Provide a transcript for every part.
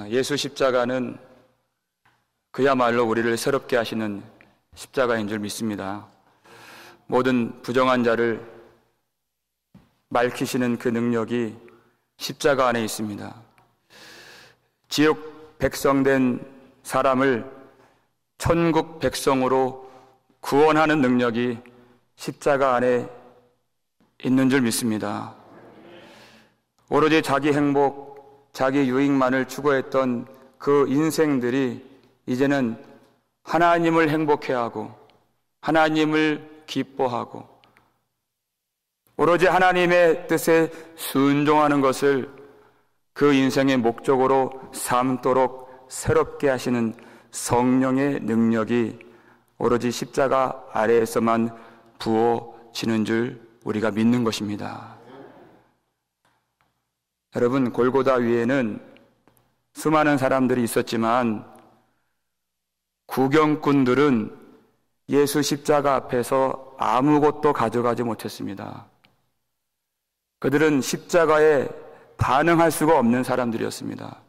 예수 십자가는 그야말로 우리를 새롭게 하시는 십자가인 줄 믿습니다. 모든 부정한 자를 맑히시는 그 능력이 십자가 안에 있습니다. 지옥 백성된 사람을 천국 백성으로 구원하는 능력이 십자가 안에 있는 줄 믿습니다. 오로지 자기 행복, 자기 유익만을 추구했던 그 인생들이 이제는 하나님을 행복해하고 하나님을 기뻐하고 오로지 하나님의 뜻에 순종하는 것을 그 인생의 목적으로 삼도록 새롭게 하시는 성령의 능력이 오로지 십자가 아래에서만 부어지는 줄 우리가 믿는 것입니다. 여러분, 골고다 위에는 수많은 사람들이 있었지만 구경꾼들은 예수 십자가 앞에서 아무것도 가져가지 못했습니다. 그들은 십자가에 반응할 수가 없는 사람들이었습니다.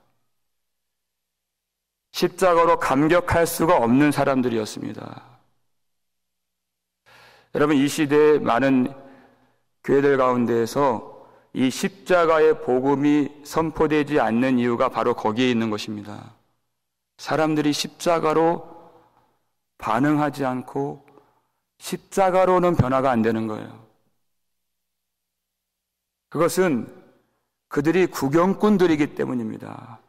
십자가로 감격할 수가 없는 사람들이었습니다. 여러분, 이 시대의 많은 교회들 가운데에서 이 십자가의 복음이 선포되지 않는 이유가 바로 거기에 있는 것입니다. 사람들이 십자가로 반응하지 않고 십자가로는 변화가 안 되는 거예요. 그것은 그들이 구경꾼들이기 때문입니다.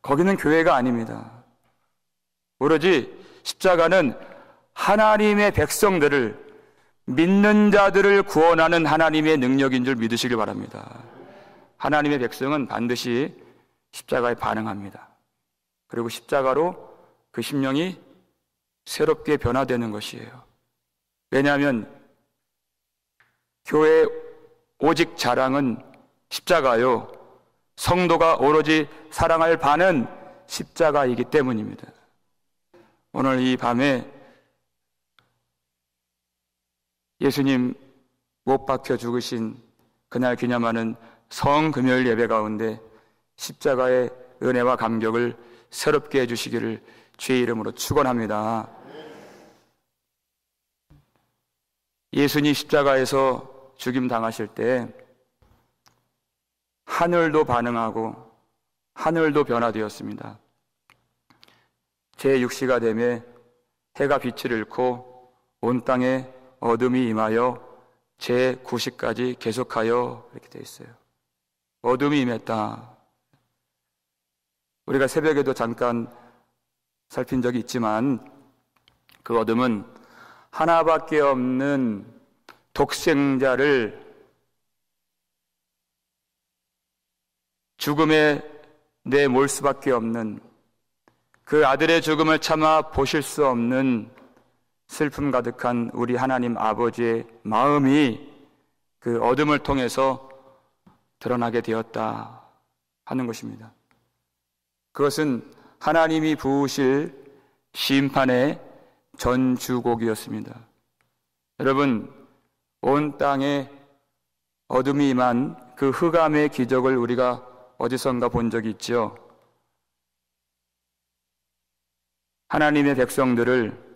거기는 교회가 아닙니다. 오로지 십자가는 하나님의 백성들을, 믿는 자들을 구원하는 하나님의 능력인 줄 믿으시길 바랍니다. 하나님의 백성은 반드시 십자가에 반응합니다. 그리고 십자가로 그 심령이 새롭게 변화되는 것이에요. 왜냐하면 교회의 오직 자랑은 십자가요, 성도가 오로지 사랑할 바는 십자가이기 때문입니다. 오늘 이 밤에 예수님 못 박혀 죽으신 그날 기념하는 성금요일 예배 가운데 십자가의 은혜와 감격을 새롭게 해주시기를 주의 이름으로 축원합니다. 예수님 십자가에서 죽임 당하실 때 하늘도 반응하고 하늘도 변화되었습니다. 제6시가 되매 해가 빛을 잃고 온 땅에 어둠이 임하여 제9시까지 계속하여 이렇게 되어 있어요. 어둠이 임했다. 우리가 새벽에도 잠깐 살핀 적이 있지만 그 어둠은 하나밖에 없는 독생자를 죽음에 내몰 수밖에 없는, 그 아들의 죽음을 참아 보실 수 없는 슬픔 가득한 우리 하나님 아버지의 마음이 그 어둠을 통해서 드러나게 되었다 하는 것입니다. 그것은 하나님이 부으실 심판의 전주곡이었습니다. 여러분, 온 땅에 어둠이 임한 그 흑암의 기적을 우리가 어디선가 본 적이 있죠. 하나님의 백성들을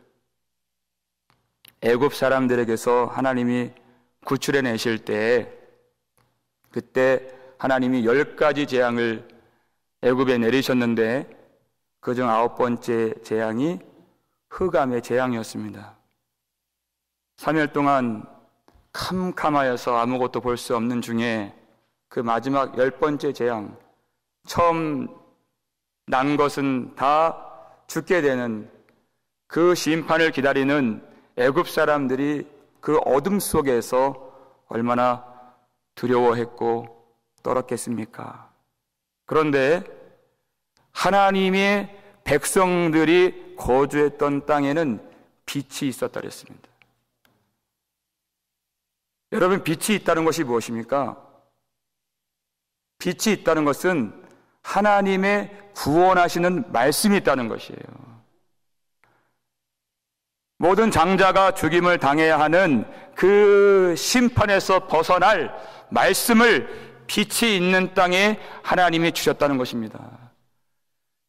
애굽 사람들에게서 하나님이 구출해 내실 때, 그때 하나님이 10가지 재앙을 애굽에 내리셨는데 그중 9번째 재앙이 흑암의 재앙이었습니다. 3일 동안 캄캄하여서 아무것도 볼 수 없는 중에 그 마지막 10번째 재앙, 처음 난 것은 다 죽게 되는 그 심판을 기다리는 애굽 사람들이 그 어둠 속에서 얼마나 두려워했고 떨었겠습니까? 그런데 하나님의 백성들이 거주했던 땅에는 빛이 있었다 그랬습니다. 여러분, 빛이 있다는 것이 무엇입니까? 빛이 있다는 것은 하나님의 구원하시는 말씀이 있다는 것이에요. 모든 장자가 죽임을 당해야 하는 그 심판에서 벗어날 말씀을 빛이 있는 땅에 하나님이 주셨다는 것입니다.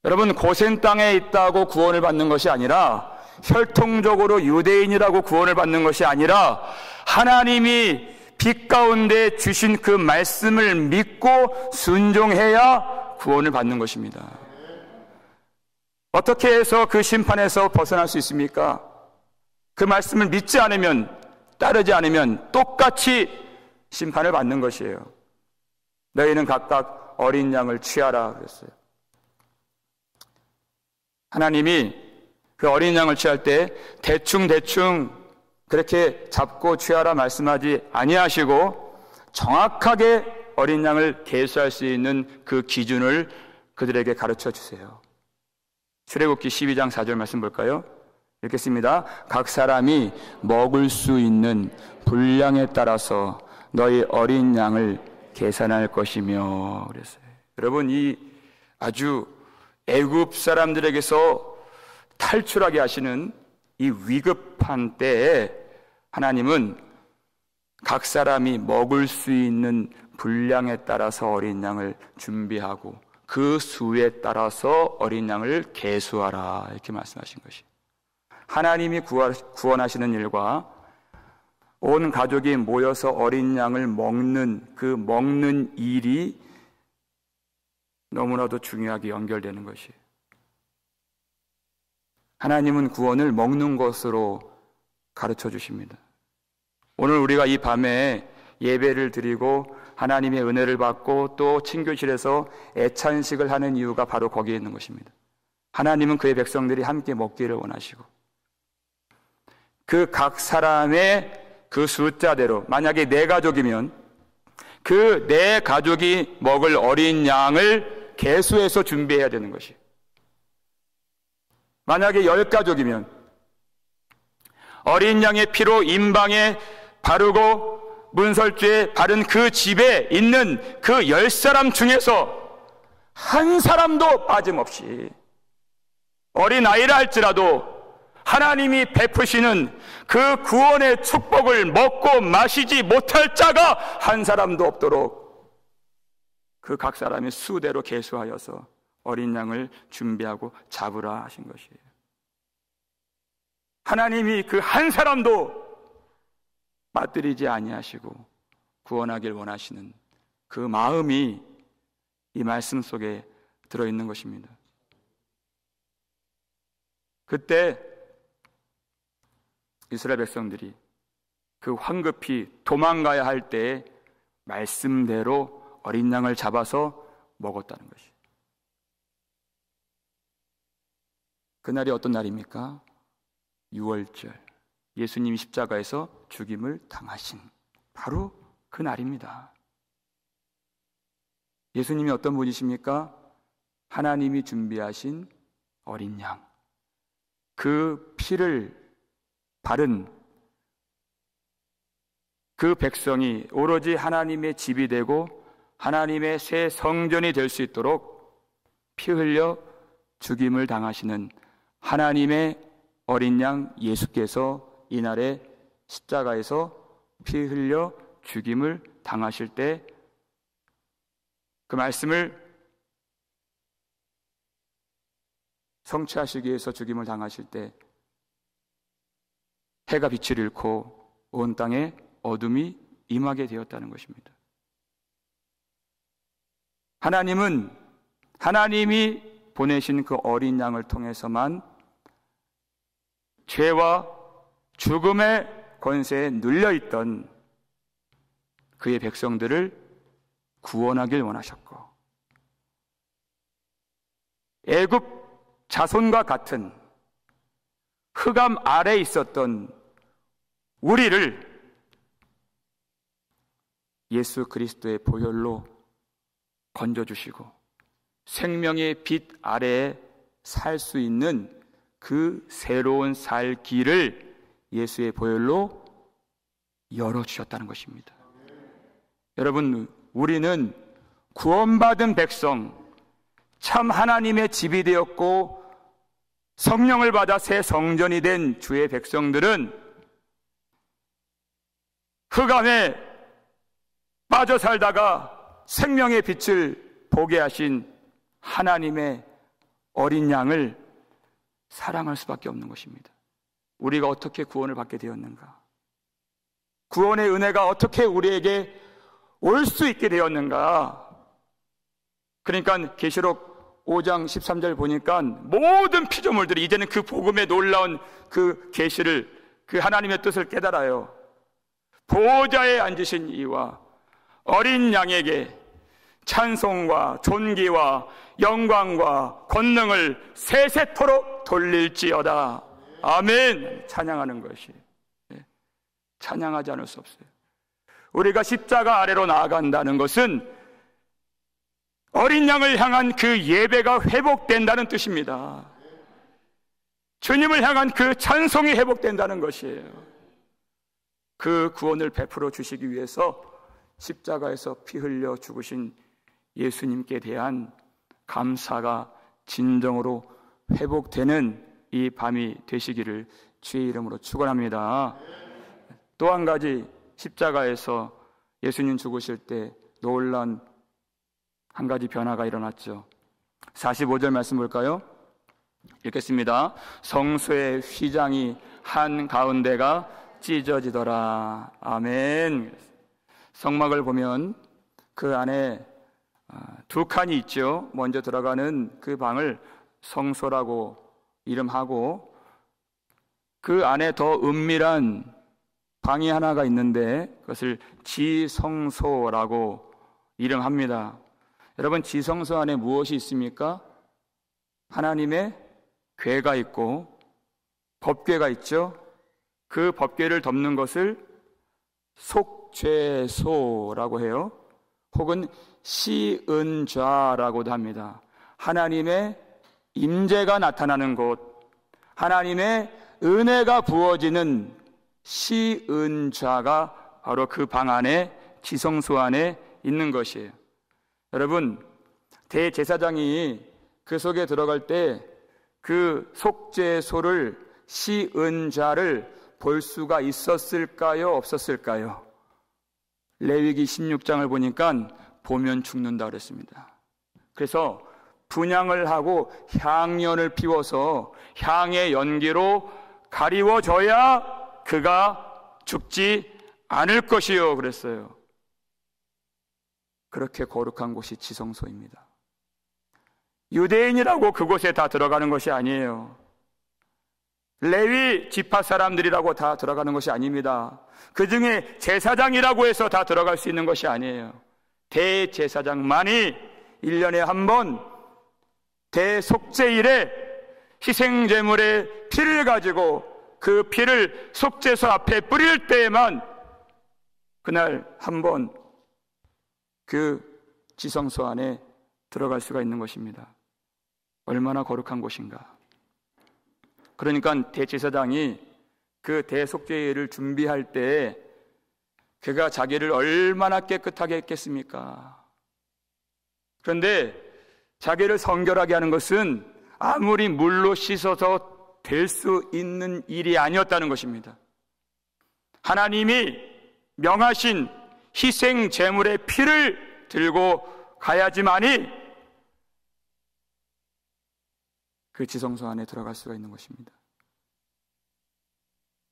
여러분, 고센 땅에 있다고 구원을 받는 것이 아니라, 혈통적으로 유대인이라고 구원을 받는 것이 아니라, 하나님이 빛 가운데 주신 그 말씀을 믿고 순종해야 구원을 받는 것입니다. 어떻게 해서 그 심판에서 벗어날 수 있습니까? 그 말씀을 믿지 않으면, 따르지 않으면 똑같이 심판을 받는 것이에요. 너희는 각각 어린 양을 취하라 그랬어요. 하나님이 그 어린 양을 취할 때 대충 그렇게 잡고 취하라 말씀하지 아니하시고, 정확하게 어린 양을 계수할 수 있는 그 기준을 그들에게 가르쳐 주세요. 출애굽기 12장 4절 말씀 볼까요? 읽겠습니다. 각 사람이 먹을 수 있는 분량에 따라서 너희 어린 양을 계산할 것이며 그랬어요. 여러분, 이 아주 애굽 사람들에게서 탈출하게 하시는 이 위급한 때에 하나님은 각 사람이 먹을 수 있는 분량에 따라서 어린 양을 준비하고 그 수에 따라서 어린 양을 계수하라, 이렇게 말씀하신 것이, 하나님이 구원하시는 일과 온 가족이 모여서 어린 양을 먹는 그 먹는 일이 너무나도 중요하게 연결되는 것이, 하나님은 구원을 먹는 것으로 가르쳐 주십니다. 오늘 우리가 이 밤에 예배를 드리고 하나님의 은혜를 받고 또 친교실에서 애찬식을 하는 이유가 바로 거기에 있는 것입니다. 하나님은 그의 백성들이 함께 먹기를 원하시고, 그 각 사람의 그 숫자대로, 만약에 4가족이면 그 4가족이 먹을 어린 양을 계수해서 준비해야 되는 것이, 만약에 10가족이면 어린 양의 피로 임방에 바르고 문설주에 바른 그 집에 있는 그 10사람 중에서 한 사람도 빠짐없이, 어린아이라 할지라도 하나님이 베푸시는 그 구원의 축복을 먹고 마시지 못할 자가 한 사람도 없도록 그 각 사람의 수대로 계수하여서 어린 양을 준비하고 잡으라 하신 것이에요. 하나님이 그 한 사람도 빠뜨리지 아니하시고 구원하길 원하시는 그 마음이 이 말씀 속에 들어있는 것입니다. 그때 이스라엘 백성들이 그 황급히 도망가야 할 때에 말씀대로 어린 양을 잡아서 먹었다는 것이, 그날이 어떤 날입니까? 6월절, 예수님이 십자가에서 죽임을 당하신 바로 그 날입니다. 예수님이 어떤 분이십니까? 하나님이 준비하신 어린 양, 그 피를 바른 그 백성이 오로지 하나님의 집이 되고 하나님의 새 성전이 될 수 있도록 피 흘려 죽임을 당하시는 하나님의 어린 양 예수께서 이날에 십자가에서 피 흘려 죽임을 당하실 때, 그 말씀을 성취하시기 위해서 죽임을 당하실 때 해가 빛을 잃고 온 땅에 어둠이 임하게 되었다는 것입니다. 하나님은 하나님이 보내신 그 어린 양을 통해서만 죄와 죽음의 권세에 눌려있던 그의 백성들을 구원하길 원하셨고, 애굽 자손과 같은 흑암 아래에 있었던 우리를 예수 그리스도의 보혈로 건져주시고 생명의 빛 아래에 살 수 있는 그 새로운 살 길을 예수의 보혈로 열어주셨다는 것입니다. 여러분, 우리는 구원받은 백성, 참 하나님의 집이 되었고 성령을 받아 새 성전이 된 주의 백성들은 흑암에 빠져 살다가 생명의 빛을 보게 하신 하나님의 어린 양을 사랑할 수밖에 없는 것입니다. 우리가 어떻게 구원을 받게 되었는가? 구원의 은혜가 어떻게 우리에게 올 수 있게 되었는가? 그러니까 계시록 5장 13절 보니까 모든 피조물들이 이제는 그 복음의 놀라운 그 계시를, 그 하나님의 뜻을 깨달아요. 보좌에 앉으신 이와 어린 양에게 찬송과 존귀와 영광과 권능을 세세토록 돌릴지어다. 아멘. 찬양하는 것이, 찬양하지 않을 수 없어요. 우리가 십자가 아래로 나아간다는 것은 어린 양을 향한 그 예배가 회복된다는 뜻입니다. 주님을 향한 그 찬송이 회복된다는 것이에요. 그 구원을 베풀어 주시기 위해서 십자가에서 피 흘려 죽으신 예수님께 대한 감사가 진정으로 회복되는 이 밤이 되시기를 주의 이름으로 축원합니다. 또 한 가지, 십자가에서 예수님 죽으실 때 놀라운 한 가지 변화가 일어났죠. 45절 말씀 볼까요? 읽겠습니다. 성소의 휘장이 한 가운데가 찢어지더라. 아멘. 성막을 보면 그 안에 두 칸이 있죠. 먼저 들어가는 그 방을 성소라고 이름하고, 그 안에 더 은밀한 방이 하나가 있는데 그것을 지성소라고 이름합니다. 여러분, 지성소 안에 무엇이 있습니까? 하나님의 궤가 있고 법궤가 있죠. 그 법궤를 덮는 것을 속죄소라고 해요. 혹은 시은좌라고도 합니다. 하나님의 임재가 나타나는 곳, 하나님의 은혜가 부어지는 시은좌가 바로 그 방 안에, 지성소 안에 있는 것이에요. 여러분, 대제사장이 그 속에 들어갈 때 그 속죄소를, 시은좌를 볼 수가 있었을까요? 없었을까요? 레위기 16장을 보니까 보면 죽는다 그랬습니다. 그래서 분향을 하고 향연을 피워서 향의 연기로 가리워져야 그가 죽지 않을 것이요 그랬어요. 그렇게 거룩한 곳이 지성소입니다. 유대인이라고 그곳에 다 들어가는 것이 아니에요. 레위 지파 사람들이라고 다 들어가는 것이 아닙니다. 그 중에 제사장이라고 해서 다 들어갈 수 있는 것이 아니에요. 대제사장만이 1년에 한 번 대속죄일에 희생제물의 피를 가지고 그 피를 속죄소 앞에 뿌릴 때에만 그날 한 번 그 지성소 안에 들어갈 수가 있는 것입니다. 얼마나 거룩한 곳인가. 그러니까 대제사장이 그 대속죄일을 준비할 때 그가 자기를 얼마나 깨끗하게 했겠습니까? 그런데 자기를 성결하게 하는 것은 아무리 물로 씻어서 될 수 있는 일이 아니었다는 것입니다. 하나님이 명하신 희생 제물의 피를 들고 가야지만이 그 지성소 안에 들어갈 수가 있는 것입니다.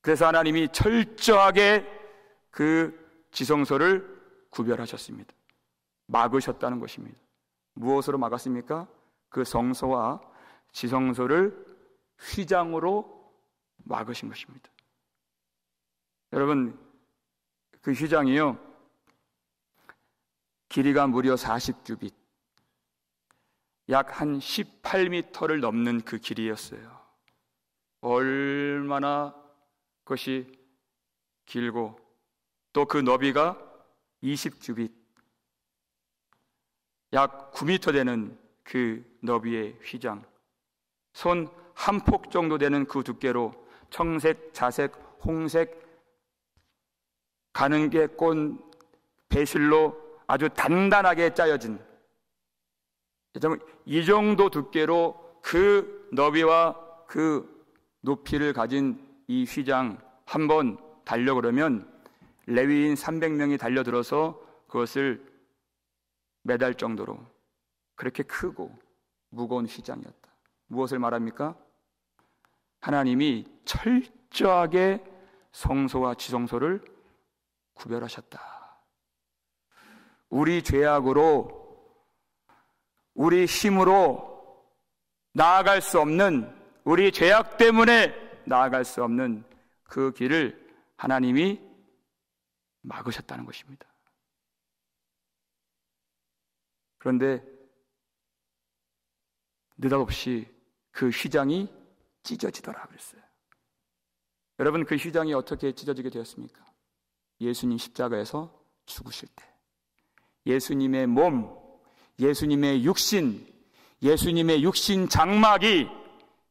그래서 하나님이 철저하게 그 지성소를 구별하셨습니다. 막으셨다는 것입니다. 무엇으로 막았습니까? 그 성소와 지성소를 휘장으로 막으신 것입니다. 여러분, 그 휘장이요, 길이가 무려 40규빗, 약 한 18m를 넘는 그 길이였어요. 얼마나 그것이 길고, 또 그 너비가 20규빗, 약 9m 되는 그 너비의 휘장, 손 한 폭 정도 되는 그 두께로 청색, 자색, 홍색 가는 게 꼰 배실로 아주 단단하게 짜여진, 이 정도 두께로 그 너비와 그 높이를 가진 이 휘장 한번 달려 그러면 레위인 300명이 달려들어서 그것을 매달 정도로 그렇게 크고 무거운 휘장이었다. 무엇을 말합니까? 하나님이 철저하게 성소와 지성소를 구별하셨다. 우리 죄악으로, 우리 힘으로 나아갈 수 없는, 우리 죄악 때문에 나아갈 수 없는 그 길을 하나님이 막으셨다는 것입니다. 그런데 느닷없이 그 휘장이 찢어지더라 그랬어요. 여러분, 그 휘장이 어떻게 찢어지게 되었습니까? 예수님 십자가에서 죽으실 때, 예수님의 몸, 예수님의 육신, 예수님의 육신 장막이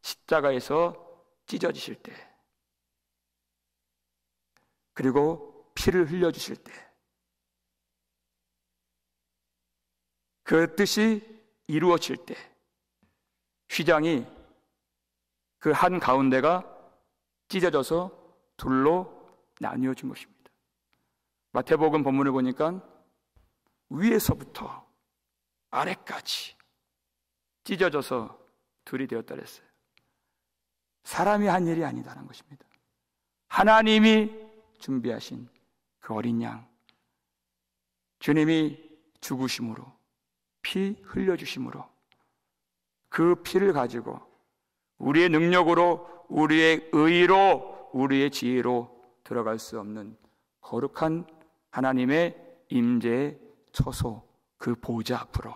십자가에서 찢어지실 때, 그리고 피를 흘려주실 때, 그 뜻이 이루어질 때 휘장이 그 한 가운데가 찢어져서 둘로 나뉘어진 것입니다. 마태복음 본문을 보니까 위에서부터 아래까지 찢어져서 둘이 되었다 그랬어요. 사람이 한 일이 아니다라는 것입니다. 하나님이 준비하신 그 어린 양, 주님이 죽으심으로, 피 흘려주심으로 그 피를 가지고 우리의 능력으로, 우리의 의로, 우리의 지혜로 들어갈 수 없는 거룩한 하나님의 임재의 처소, 그 보좌 앞으로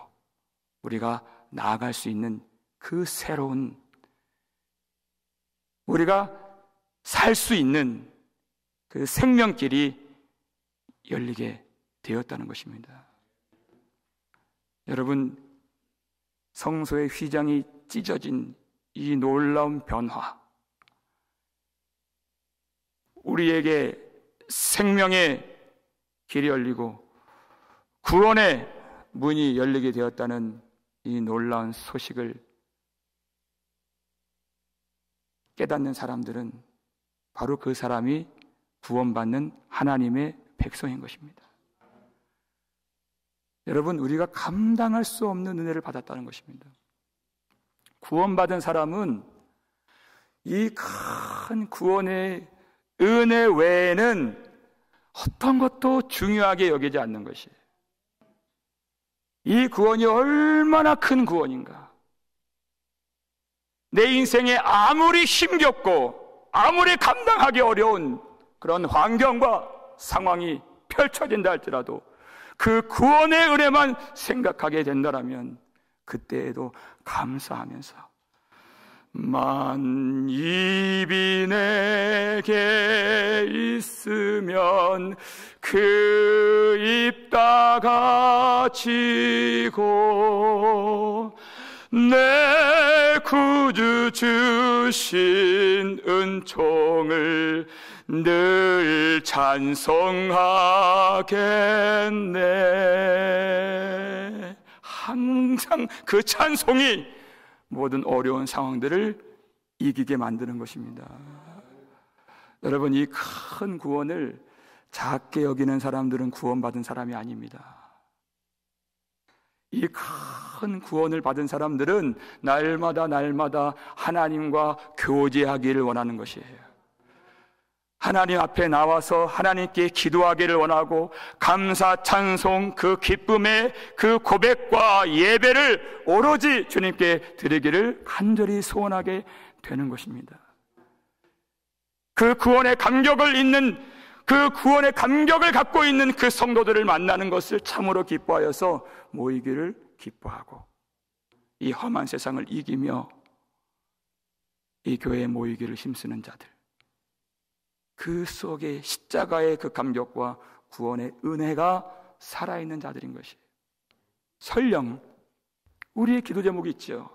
우리가 나아갈 수 있는 그 새로운, 우리가 살 수 있는 그 생명길이 열리게 되었다는 것입니다. 여러분, 성소의 휘장이 찢어진 이 놀라운 변화, 우리에게 생명의 길이 열리고 구원의 문이 열리게 되었다는 이 놀라운 소식을 깨닫는 사람들은 바로 그 사람이 구원받는 하나님의 백성인 것입니다. 여러분, 우리가 감당할 수 없는 은혜를 받았다는 것입니다. 구원받은 사람은 이 큰 구원의 은혜 외에는 어떤 것도 중요하게 여기지 않는 것이에요. 이 구원이 얼마나 큰 구원인가. 내 인생에 아무리 힘겹고 아무리 감당하기 어려운 그런 환경과 상황이 펼쳐진다 할지라도 그 구원의 은혜만 생각하게 된다면 그때에도 감사하면서 만입이 내게 있으면 그 입 다가지고 내 구주 주신 은총을 늘 찬송하겠네. 항상 그 찬송이 모든 어려운 상황들을 이기게 만드는 것입니다. 여러분, 이 큰 구원을 작게 여기는 사람들은 구원받은 사람이 아닙니다. 이 큰 구원을 받은 사람들은 날마다 하나님과 교제하기를 원하는 것이에요. 하나님 앞에 나와서 하나님께 기도하기를 원하고 감사, 찬송, 그 기쁨의 그 고백과 예배를 오로지 주님께 드리기를 간절히 소원하게 되는 것입니다. 그 구원의 감격을 있는, 그 구원의 감격을 갖고 있는 그 성도들을 만나는 것을 참으로 기뻐하여서 모이기를 기뻐하고 이 험한 세상을 이기며 이 교회에 모이기를 힘쓰는 자들, 그 속에 십자가의 그 감격과 구원의 은혜가 살아있는 자들인 것이에요. 설령 우리의 기도 제목이 있죠.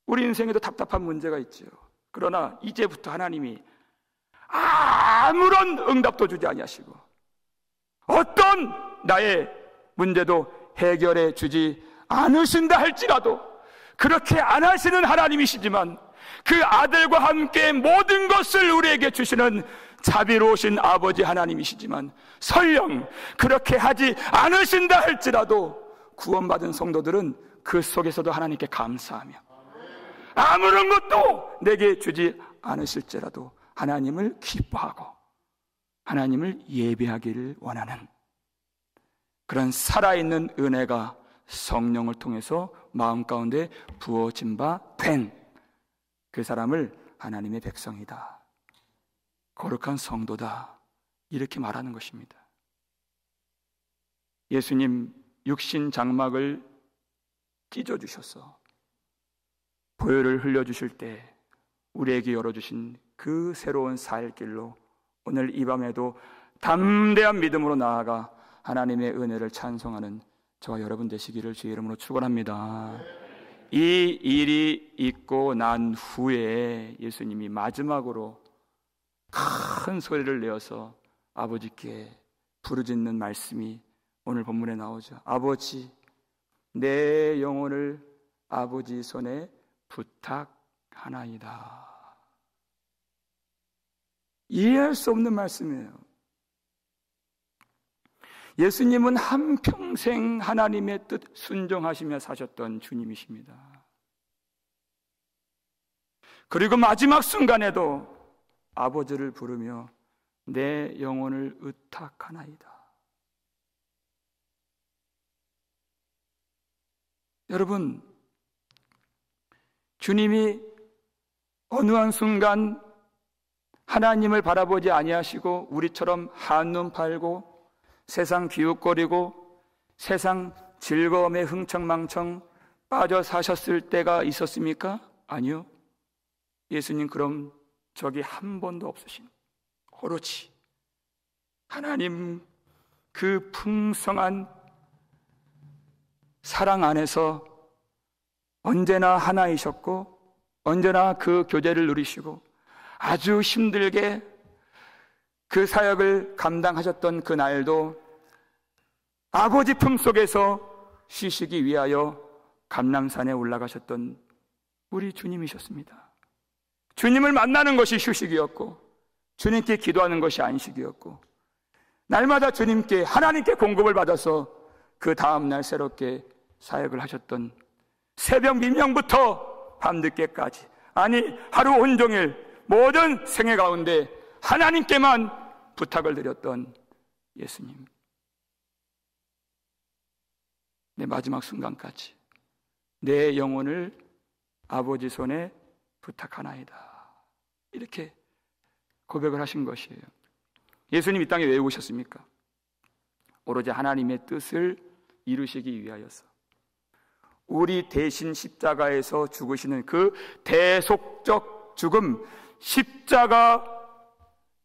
우리 인생에도 답답한 문제가 있죠. 그러나 이제부터 하나님이 아무런 응답도 주지 아니하시고 어떤 나의 문제도 해결해 주지 않으신다 할지라도 그렇게 안 하시는 하나님이시지만 그 아들과 함께 모든 것을 우리에게 주시는 자비로우신 아버지 하나님이시지만 설령 그렇게 하지 않으신다 할지라도 구원받은 성도들은 그 속에서도 하나님께 감사하며 아무런 것도 내게 주지 않으실지라도 하나님을 기뻐하고 하나님을 예배하기를 원하는 그런 살아있는 은혜가 성령을 통해서 마음 가운데 부어진 바 된 그 사람을 하나님의 백성이다, 거룩한 성도다, 이렇게 말하는 것입니다. 예수님 육신 장막을 찢어주셔서 보혈을 흘려주실 때 우리에게 열어주신 그 새로운 살 길로 오늘 이 밤에도 담대한 믿음으로 나아가 하나님의 은혜를 찬송하는 저와 여러분 되시기를 주의 이름으로 축원합니다. 이 일이 있고 난 후에 예수님이 마지막으로 큰 소리를 내어서 아버지께 부르짖는 말씀이 오늘 본문에 나오죠. 아버지, 내 영혼을 아버지 손에 부탁하나이다. 이해할 수 없는 말씀이에요. 예수님은 한평생 하나님의 뜻 순종하시며 사셨던 주님이십니다. 그리고 마지막 순간에도 아버지를 부르며 내 영혼을 의탁하나이다. 여러분, 주님이 어느 한 순간 하나님을 바라보지 아니하시고 우리처럼 한눈 팔고 세상 기웃거리고 세상 즐거움에 흥청망청 빠져 사셨을 때가 있었습니까? 아니요. 예수님 그럼 적이 한 번도 없으신 오로지 하나님 그 풍성한 사랑 안에서 언제나 하나이셨고 언제나 그 교제를 누리시고 아주 힘들게 그 사역을 감당하셨던 그 날도 아버지 품 속에서 쉬시기 위하여 감람산에 올라가셨던 우리 주님이셨습니다. 주님을 만나는 것이 휴식이었고 주님께 기도하는 것이 안식이었고 날마다 주님께 하나님께 공급을 받아서 그 다음날 새롭게 사역을 하셨던 새벽 민명부터 밤늦게까지 아니 하루 온종일 모든 생애 가운데 하나님께만 부탁을 드렸던 예수님, 내 마지막 순간까지 내 영혼을 아버지 손에 부탁하나이다, 이렇게 고백을 하신 것이에요. 예수님 이 땅에 왜 오셨습니까? 오로지 하나님의 뜻을 이루시기 위하여서 우리 대신 십자가에서 죽으시는 그 대속적 죽음, 십자가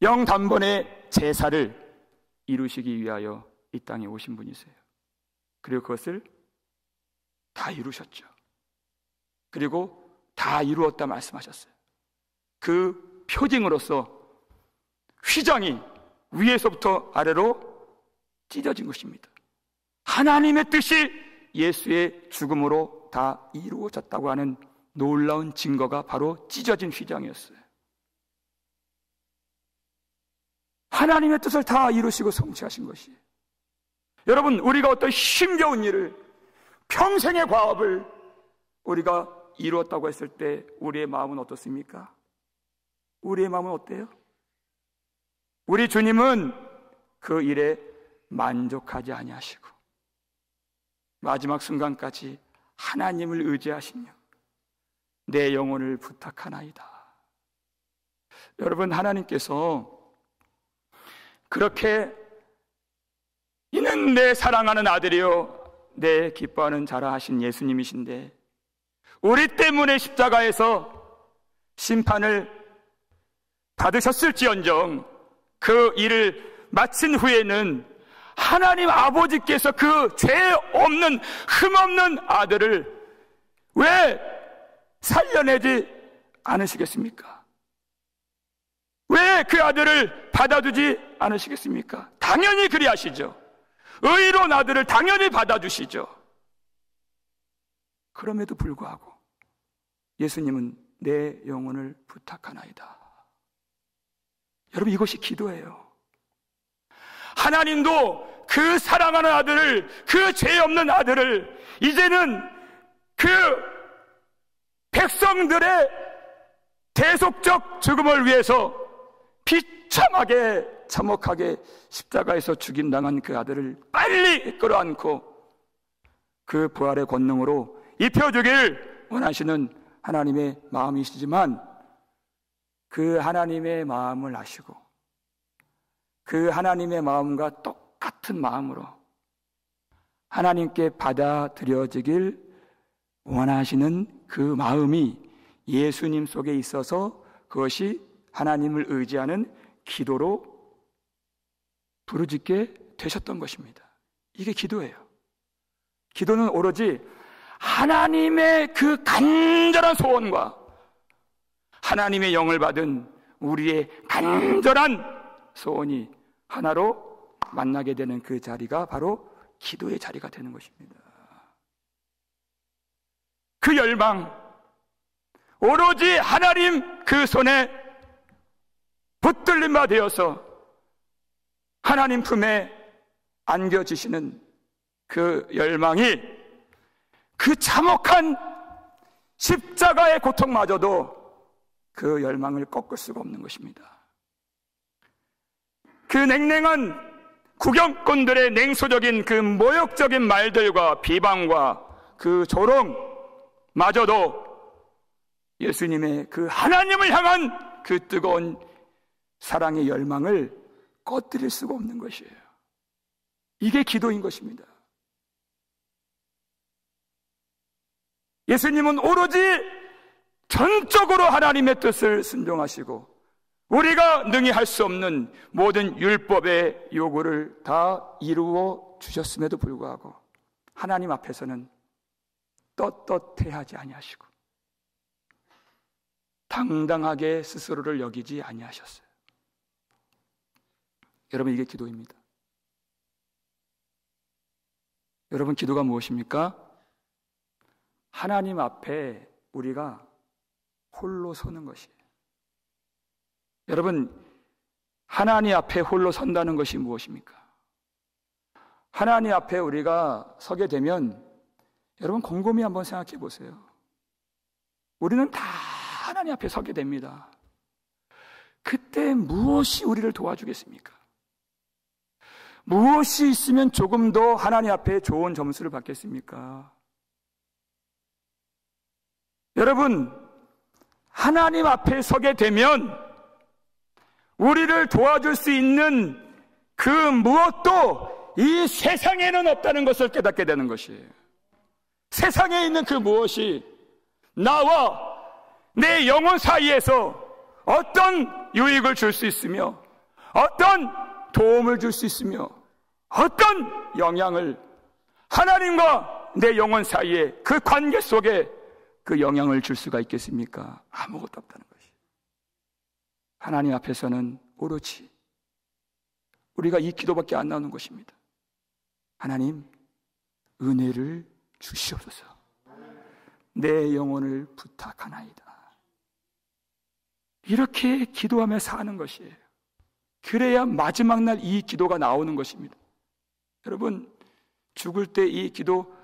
영단번의 제사를 이루시기 위하여 이 땅에 오신 분이세요. 그리고 그것을 다 이루셨죠. 그리고 다 이루었다 말씀하셨어요. 그 표징으로서 휘장이 위에서부터 아래로 찢어진 것입니다. 하나님의 뜻이 예수의 죽음으로 다 이루어졌다고 하는 놀라운 증거가 바로 찢어진 휘장이었어요. 하나님의 뜻을 다 이루시고 성취하신 것이에요. 여러분, 우리가 어떤 힘겨운 일을, 평생의 과업을 우리가 이루었다고 했을 때 우리의 마음은 어떻습니까? 우리의 마음은 어때요? 우리 주님은 그 일에 만족하지 아니하시고 마지막 순간까지 하나님을 의지하시며 내 영혼을 부탁하나이다. 여러분, 하나님께서 그렇게 이는 내 사랑하는 아들이요 내 기뻐하는 자라 하신 예수님이신데 우리 때문에 십자가에서 심판을 받으셨을지언정 그 일을 마친 후에는 하나님 아버지께서 그 죄 없는 흠 없는 아들을 왜 살려내지 않으시겠습니까? 왜 그 아들을 받아주지 않으시겠습니까? 당연히 그리하시죠. 의로운 아들을 당연히 받아주시죠. 그럼에도 불구하고 예수님은 내 영혼을 부탁하나이다. 여러분, 이것이 기도예요. 하나님도 그 사랑하는 아들을, 그 죄 없는 아들을 이제는 그 백성들의 대속적 죽음을 위해서 비참하게 참혹하게 십자가에서 죽임당한 그 아들을 빨리 끌어안고 그 부활의 권능으로 입혀주길 원하시는 하나님의 마음이시지만, 그 하나님의 마음을 아시고 그 하나님의 마음과 똑같은 마음으로 하나님께 받아들여지길 원하시는 그 마음이 예수님 속에 있어서 그것이 하나님을 의지하는 기도로 부르짖게 되셨던 것입니다. 이게 기도예요. 기도는 오로지 하나님의 그 간절한 소원과 하나님의 영을 받은 우리의 간절한 소원이 하나로 만나게 되는 그 자리가 바로 기도의 자리가 되는 것입니다. 그 열망, 오로지 하나님 그 손에 붙들림 바 되어서 하나님 품에 안겨주시는 그 열망이 그 참혹한 십자가의 고통마저도 그 열망을 꺾을 수가 없는 것입니다. 그 냉랭한 구경꾼들의 냉소적인 그 모욕적인 말들과 비방과 그 조롱마저도 예수님의 그 하나님을 향한 그 뜨거운 사랑의 열망을 꺼뜨릴 수가 없는 것이에요. 이게 기도인 것입니다. 예수님은 오로지 전적으로 하나님의 뜻을 순종하시고 우리가 능히 할 수 없는 모든 율법의 요구를 다 이루어 주셨음에도 불구하고 하나님 앞에서는 떳떳해하지 아니하시고 당당하게 스스로를 여기지 아니하셨어요. 여러분, 이게 기도입니다. 여러분, 기도가 무엇입니까? 하나님 앞에 우리가 홀로 서는 것이에요. 여러분, 하나님 앞에 홀로 선다는 것이 무엇입니까? 하나님 앞에 우리가 서게 되면 여러분, 곰곰이 한번 생각해 보세요. 우리는 다 하나님 앞에 서게 됩니다. 그때 무엇이 우리를 도와주겠습니까? 무엇이 있으면 조금 더 하나님 앞에 좋은 점수를 받겠습니까? 여러분, 하나님 앞에 서게 되면 우리를 도와줄 수 있는 그 무엇도 이 세상에는 없다는 것을 깨닫게 되는 것이에요. 세상에 있는 그 무엇이 나와 내 영혼 사이에서 어떤 유익을 줄 수 있으며 어떤 도움을 줄 수 있으며 어떤 영향을, 하나님과 내 영혼 사이에 그 관계 속에 그 영향을 줄 수가 있겠습니까? 아무것도 없다는 것이. 하나님 앞에서는 오로지 우리가 이 기도밖에 안 나오는 것입니다. 하나님, 은혜를 주시옵소서. 내 영혼을 부탁하나이다. 이렇게 기도하며 사는 것이에요. 그래야 마지막 날 이 기도가 나오는 것입니다. 여러분, 죽을 때 이 기도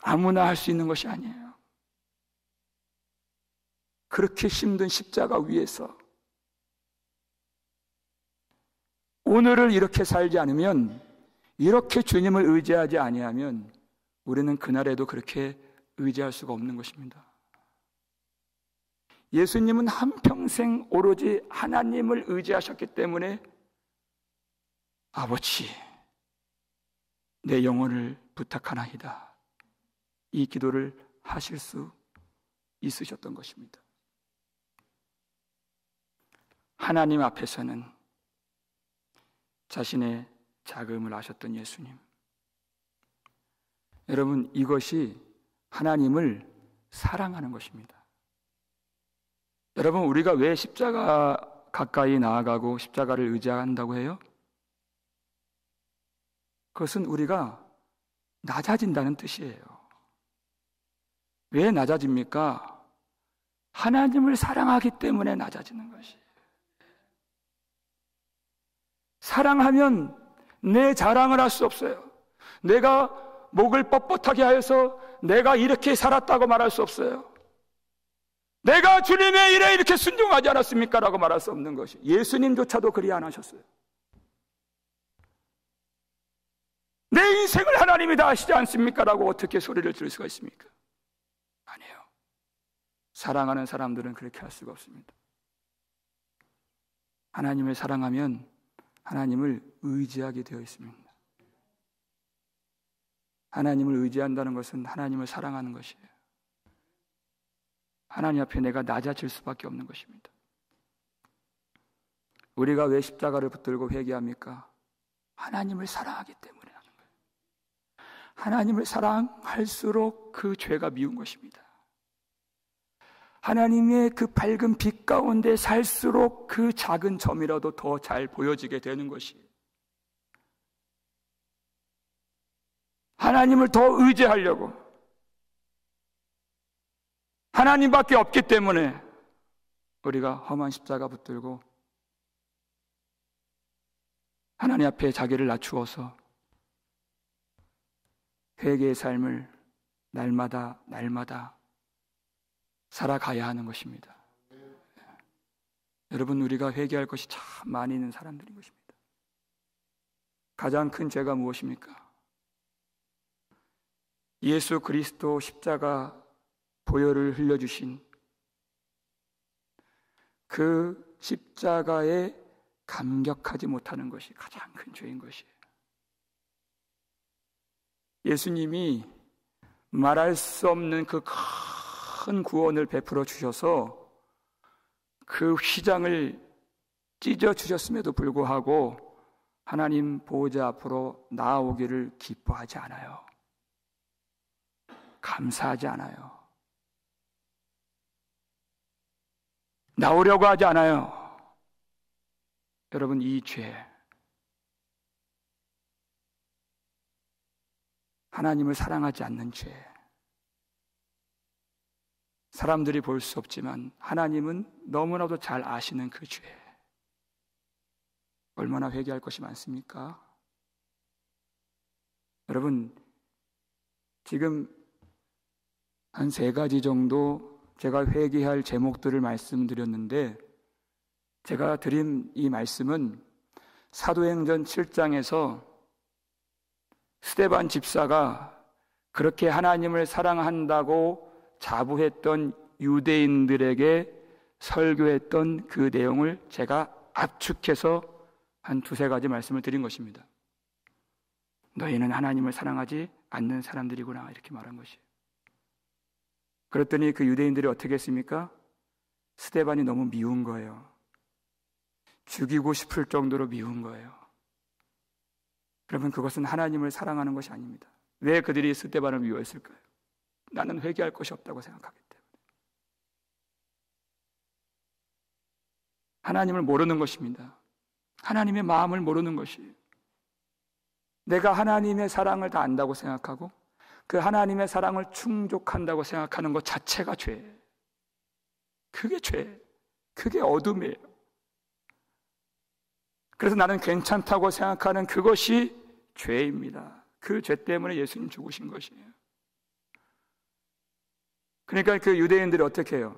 아무나 할 수 있는 것이 아니에요. 그렇게 힘든 십자가 위에서 오늘을 이렇게 살지 않으면, 이렇게 주님을 의지하지 아니하면 우리는 그날에도 그렇게 의지할 수가 없는 것입니다. 예수님은 한평생 오로지 하나님을 의지하셨기 때문에 아버지, 내 영혼을 부탁하나이다, 이 기도를 하실 수 있으셨던 것입니다. 하나님 앞에서는 자신의 자금을 아셨던 예수님. 여러분, 이것이 하나님을 사랑하는 것입니다. 여러분, 우리가 왜 십자가 가까이 나아가고 십자가를 의지한다고 해요? 그것은 우리가 낮아진다는 뜻이에요. 왜 낮아집니까? 하나님을 사랑하기 때문에 낮아지는 것이에요. 사랑하면 내 자랑을 할 수 없어요. 내가 목을 뻣뻣하게 하여서 내가 이렇게 살았다고 말할 수 없어요. 내가 주님의 일에 이렇게 순종하지 않았습니까? 라고 말할 수 없는 것이, 예수님조차도 그리 안 하셨어요. 내 인생을 하나님이 다 아시지 않습니까? 라고 어떻게 소리를 지를 수가 있습니까? 아니에요. 사랑하는 사람들은 그렇게 할 수가 없습니다. 하나님을 사랑하면 하나님을 의지하게 되어 있습니다. 하나님을 의지한다는 것은 하나님을 사랑하는 것이에요. 하나님 앞에 내가 낮아질 수밖에 없는 것입니다. 우리가 왜 십자가를 붙들고 회개합니까? 하나님을 사랑하기 때문에 하는 거예요. 하나님을 사랑할수록 그 죄가 미운 것입니다. 하나님의 그 밝은 빛 가운데 살수록 그 작은 점이라도 더 잘 보여지게 되는 것이에요. 하나님을 더 의지하려고, 하나님밖에 없기 때문에 우리가 험한 십자가 붙들고 하나님 앞에 자기를 낮추어서 회개의 삶을 날마다 살아가야 하는 것입니다. 여러분, 우리가 회개할 것이 참 많이 있는 사람들인 것입니다. 가장 큰 죄가 무엇입니까? 예수 그리스도 십자가 보혈을 흘려주신 그 십자가에 감격하지 못하는 것이 가장 큰 죄인 것이에요. 예수님이 말할 수 없는 그 큰 구원을 베풀어 주셔서 그 휘장을 찢어 주셨음에도 불구하고 하나님 보호자 앞으로 나아오기를 기뻐하지 않아요. 감사하지 않아요. 나오려고 하지 않아요. 여러분, 이 죄, 하나님을 사랑하지 않는 죄, 사람들이 볼 수 없지만 하나님은 너무나도 잘 아시는 그 죄, 얼마나 회개할 것이 많습니까? 여러분, 지금 한 3가지 정도 제가 회개할 제목들을 말씀드렸는데, 제가 드린 이 말씀은 사도행전 7장에서 스데반 집사가 그렇게 하나님을 사랑한다고 자부했던 유대인들에게 설교했던 그 내용을 제가 압축해서 한 2-3가지 말씀을 드린 것입니다. 너희는 하나님을 사랑하지 않는 사람들이구나, 이렇게 말한 것이에요. 그랬더니 그 유대인들이 어떻게 했습니까? 스데반이 너무 미운 거예요. 죽이고 싶을 정도로 미운 거예요. 여러분, 그것은 하나님을 사랑하는 것이 아닙니다. 왜 그들이 스데반을 미워했을까요? 나는 회개할 것이 없다고 생각하기 때문에. 하나님을 모르는 것입니다. 하나님의 마음을 모르는 것이에요. 내가 하나님의 사랑을 다 안다고 생각하고 그 하나님의 사랑을 충족한다고 생각하는 것 자체가 죄예요. 그게 죄, 그게 어둠이에요. 그래서 나는 괜찮다고 생각하는 그것이 죄입니다. 그 죄 때문에 예수님 죽으신 것이에요. 그러니까 그 유대인들이 어떻게 해요?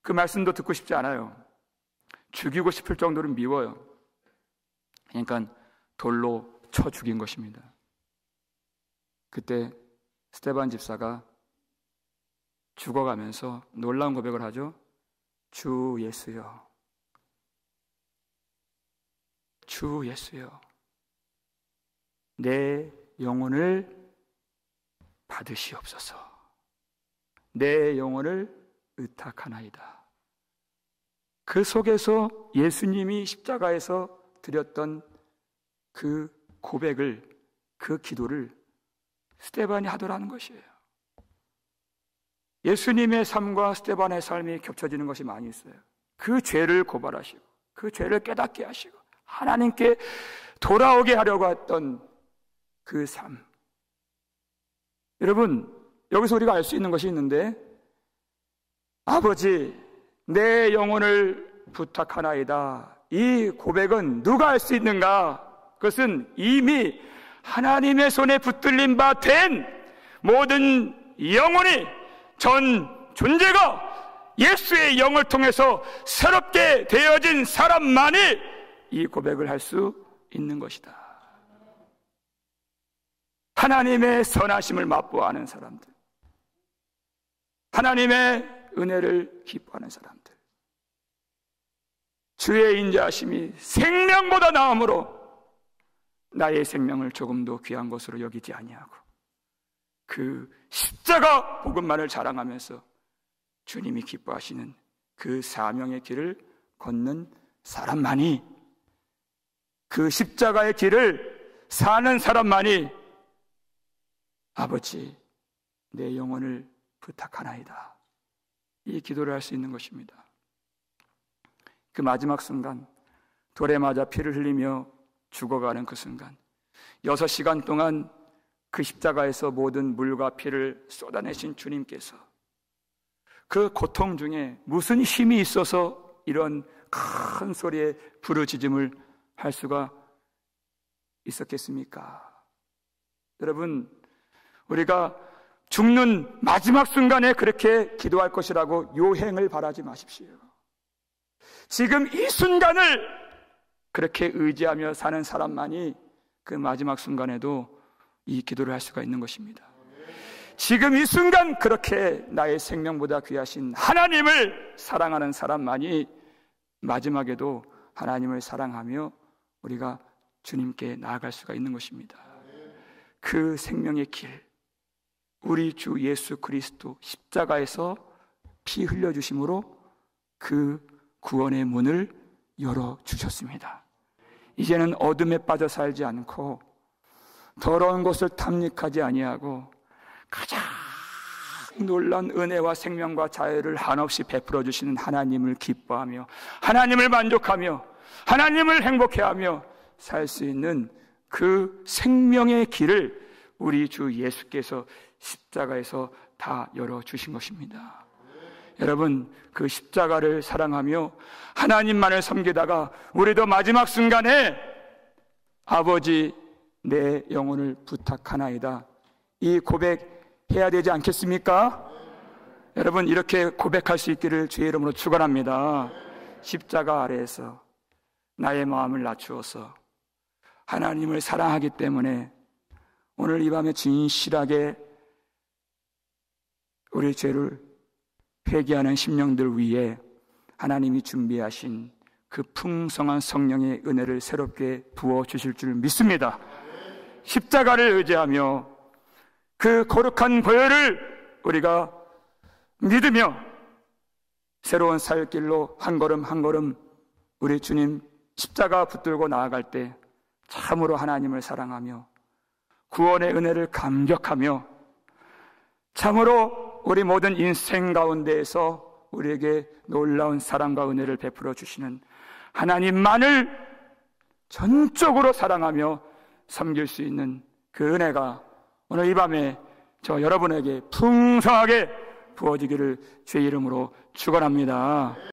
그 말씀도 듣고 싶지 않아요. 죽이고 싶을 정도로 미워요. 그러니까 돌로 쳐 죽인 것입니다. 그때 스데반 집사가 죽어가면서 놀라운 고백을 하죠. 주 예수여, 주 예수여, 내 영혼을 받으시옵소서. 내 영혼을 의탁하나이다. 그 속에서 예수님이 십자가에서 드렸던 그 고백을, 그 기도를 스데반이 하더라는 것이에요. 예수님의 삶과 스데반의 삶이 겹쳐지는 것이 많이 있어요. 그 죄를 고발하시고 그 죄를 깨닫게 하시고 하나님께 돌아오게 하려고 했던 그 삶. 여러분, 여기서 우리가 알 수 있는 것이 있는데, 아버지, 내 영혼을 부탁하나이다, 이 고백은 누가 할 수 있는가? 그것은 이미 하나님의 손에 붙들린 바 된 모든 영혼이, 전 존재가 예수의 영을 통해서 새롭게 되어진 사람만이 이 고백을 할 수 있는 것이다. 하나님의 선하심을 맛보아하는 사람들, 하나님의 은혜를 기뻐하는 사람들, 주의 인자하심이 생명보다 나음으로 나의 생명을 조금도 귀한 것으로 여기지 아니하고 그 십자가 복음만을 자랑하면서 주님이 기뻐하시는 그 사명의 길을 걷는 사람만이, 그 십자가의 길을 사는 사람만이 아버지, 내 영혼을 부탁하나이다, 이 기도를 할 수 있는 것입니다. 그 마지막 순간, 돌에 맞아 피를 흘리며 죽어가는 그 순간, 6시간 동안 그 십자가에서 모든 물과 피를 쏟아내신 주님께서 그 고통 중에 무슨 힘이 있어서 이런 큰 소리에 부르짖음을 할 수가 있었겠습니까? 여러분, 우리가 죽는 마지막 순간에 그렇게 기도할 것이라고 요행을 바라지 마십시오. 지금 이 순간을 그렇게 의지하며 사는 사람만이 그 마지막 순간에도 이 기도를 할 수가 있는 것입니다. 지금 이 순간 그렇게 나의 생명보다 귀하신 하나님을 사랑하는 사람만이 마지막에도 하나님을 사랑하며 우리가 주님께 나아갈 수가 있는 것입니다. 그 생명의 길, 우리 주 예수 그리스도 십자가에서 피 흘려주심으로 그 구원의 문을 열어주셨습니다. 이제는 어둠에 빠져 살지 않고 더러운 것을 탐닉하지 아니하고 가장 놀라운 은혜와 생명과 자유를 한없이 베풀어 주시는 하나님을 기뻐하며 하나님을 만족하며 하나님을 행복해하며 살 수 있는 그 생명의 길을 우리 주 예수께서 십자가에서 다 열어주신 것입니다. 여러분, 그 십자가를 사랑하며 하나님만을 섬기다가 우리도 마지막 순간에 아버지, 내 영혼을 부탁하나이다, 이 고백해야 되지 않겠습니까? 여러분, 이렇게 고백할 수 있기를 주의 이름으로 축원합니다. 십자가 아래에서 나의 마음을 낮추어서 하나님을 사랑하기 때문에 오늘 이 밤에 진실하게 우리 죄를 회개하는 심령들 위에 하나님이 준비하신 그 풍성한 성령의 은혜를 새롭게 부어주실 줄 믿습니다. 십자가를 의지하며 그 거룩한 보혈을 우리가 믿으며 새로운 살길로 한 걸음 한 걸음 우리 주님 십자가 붙들고 나아갈 때 참으로 하나님을 사랑하며 구원의 은혜를 감격하며 참으로 우리 모든 인생 가운데에서 우리에게 놀라운 사랑과 은혜를 베풀어 주시는 하나님만을 전적으로 사랑하며 섬길 수 있는 그 은혜가 오늘 이 밤에 저 여러분에게 풍성하게 부어지기를 주의 이름으로 축원합니다.